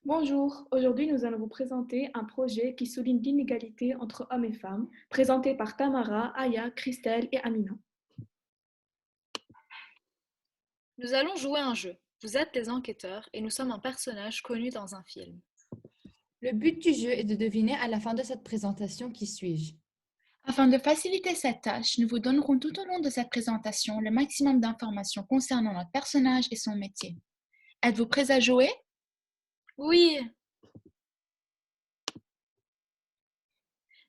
Bonjour, aujourd'hui nous allons vous présenter un projet qui souligne l'inégalité entre hommes et femmes, présenté par Tamara, Aya, Christelle et Amina. Nous allons jouer un jeu. Vous êtes les enquêteurs et nous sommes un personnage connu dans un film. Le but du jeu est de deviner à la fin de cette présentation qui suis-je. Afin de faciliter cette tâche, nous vous donnerons tout au long de cette présentation le maximum d'informations concernant notre personnage et son métier. Êtes-vous prêts à jouer? Oui!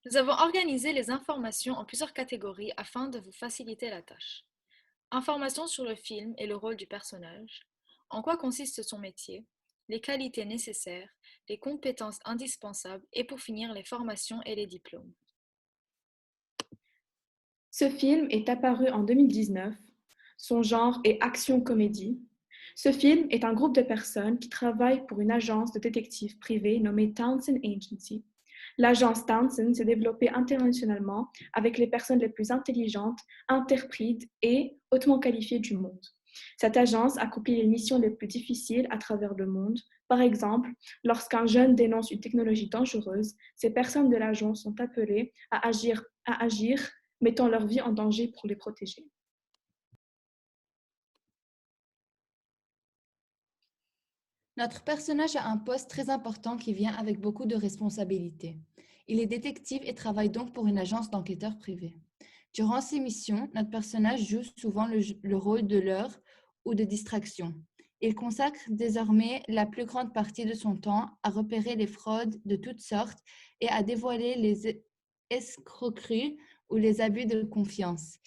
Nous avons organisé les informations en plusieurs catégories afin de vous faciliter la tâche. Informations sur le film et le rôle du personnage, en quoi consiste son métier, les qualités nécessaires, les compétences indispensables et pour finir les formations et les diplômes. Ce film est apparu en 2019. Son genre est action-comédie. Ce film est un groupe de personnes qui travaillent pour une agence de détectives privée nommée Townsend Agency. L'agence Townsend s'est développée internationalement avec les personnes les plus intelligentes, intrépides et hautement qualifiées du monde. Cette agence accomplit les missions les plus difficiles à travers le monde. Par exemple, lorsqu'un jeune dénonce une technologie dangereuse, ces personnes de l'agence sont appelées à agir, mettant leur vie en danger pour les protéger. Notre personnage a un poste très important qui vient avec beaucoup de responsabilités. Il est détective et travaille donc pour une agence d'enquêteurs privés. Durant ses missions, notre personnage joue souvent le rôle de leurre ou de distraction. Il consacre désormais la plus grande partie de son temps à repérer les fraudes de toutes sortes et à dévoiler les escroqueries ou les abus de confiance.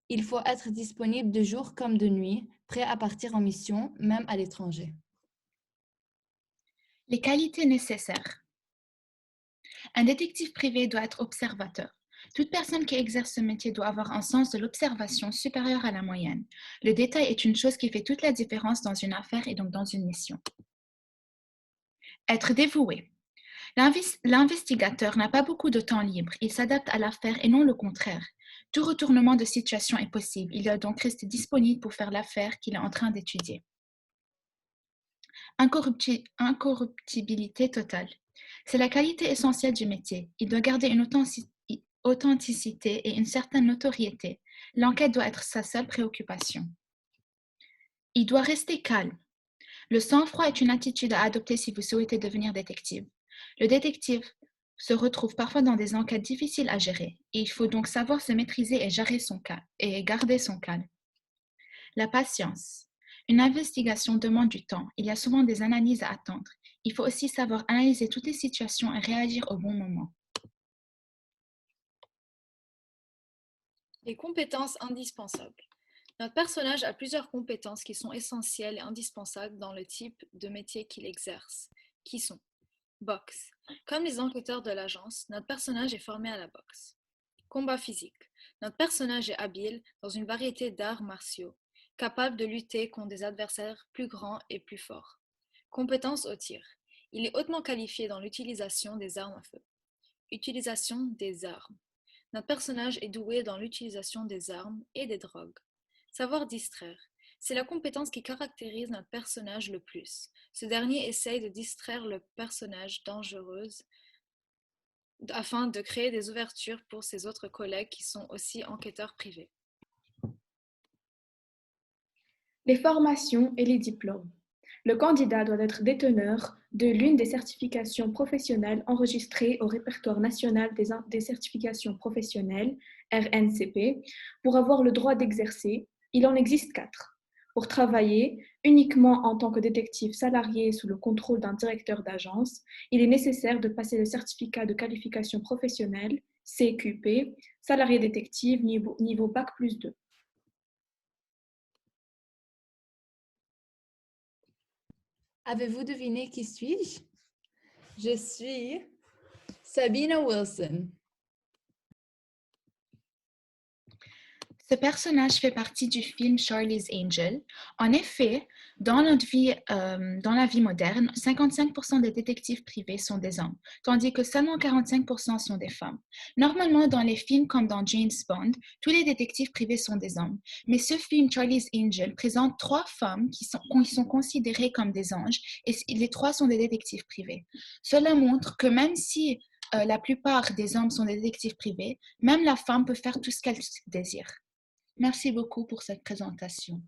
Il faut être disponible de jour comme de nuit, prêt à partir en mission, même à l'étranger. Les qualités nécessaires. Un détective privé doit être observateur. Toute personne qui exerce ce métier doit avoir un sens de l'observation supérieur à la moyenne. Le détail est une chose qui fait toute la différence dans une affaire et donc dans une mission. Être dévoué. L'investigateur n'a pas beaucoup de temps libre. Il s'adapte à l'affaire et non le contraire. Tout retournement de situation est possible. Il doit donc rester disponible pour faire l'affaire qu'il est en train d'étudier. Incorruptibilité totale. C'est la qualité essentielle du métier. Il doit garder une authenticité et une certaine notoriété. L'enquête doit être sa seule préoccupation. Il doit rester calme. Le sang-froid est une attitude à adopter si vous souhaitez devenir détective. Le détective se retrouve parfois dans des enquêtes difficiles à gérer et il faut donc savoir se maîtriser et garder son calme. La patience. Une investigation demande du temps. Il y a souvent des analyses à attendre. Il faut aussi savoir analyser toutes les situations et réagir au bon moment. Les compétences indispensables. Notre personnage a plusieurs compétences qui sont essentielles et indispensables dans le type de métier qu'il exerce, qui sont boxe. Comme les enquêteurs de l'agence, notre personnage est formé à la boxe. Combat physique. Notre personnage est habile dans une variété d'arts martiaux, capable de lutter contre des adversaires plus grands et plus forts. Compétences au tir. Il est hautement qualifié dans l'utilisation des armes à feu. Utilisation des armes. Notre personnage est doué dans l'utilisation des armes et des drogues. Savoir distraire. C'est la compétence qui caractérise notre personnage le plus. Ce dernier essaye de distraire le personnage dangereuse afin de créer des ouvertures pour ses autres collègues qui sont aussi enquêteurs privés. Les formations et les diplômes. Le candidat doit être déteneur de l'une des certifications professionnelles enregistrées au répertoire national des certifications professionnelles, RNCP, pour avoir le droit d'exercer. Il en existe 4. Pour travailler uniquement en tant que détective salarié sous le contrôle d'un directeur d'agence, il est nécessaire de passer le certificat de qualification professionnelle, CQP, salarié détective niveau Bac plus 2. Avez-vous deviné qui suis-je? Je suis Sabina Wilson. Ce personnage fait partie du film Charlie's Angel. En effet, Dans la vie moderne, 55% des détectives privés sont des hommes, tandis que seulement 45% sont des femmes. Normalement, dans les films comme dans James Bond, tous les détectives privés sont des hommes. Mais ce film, Charlie's Angel, présente 3 femmes qui sont considérées comme des anges et les 3 sont des détectives privés. Cela montre que même si la plupart des hommes sont des détectives privés, même la femme peut faire tout ce qu'elle désire. Merci beaucoup pour cette présentation.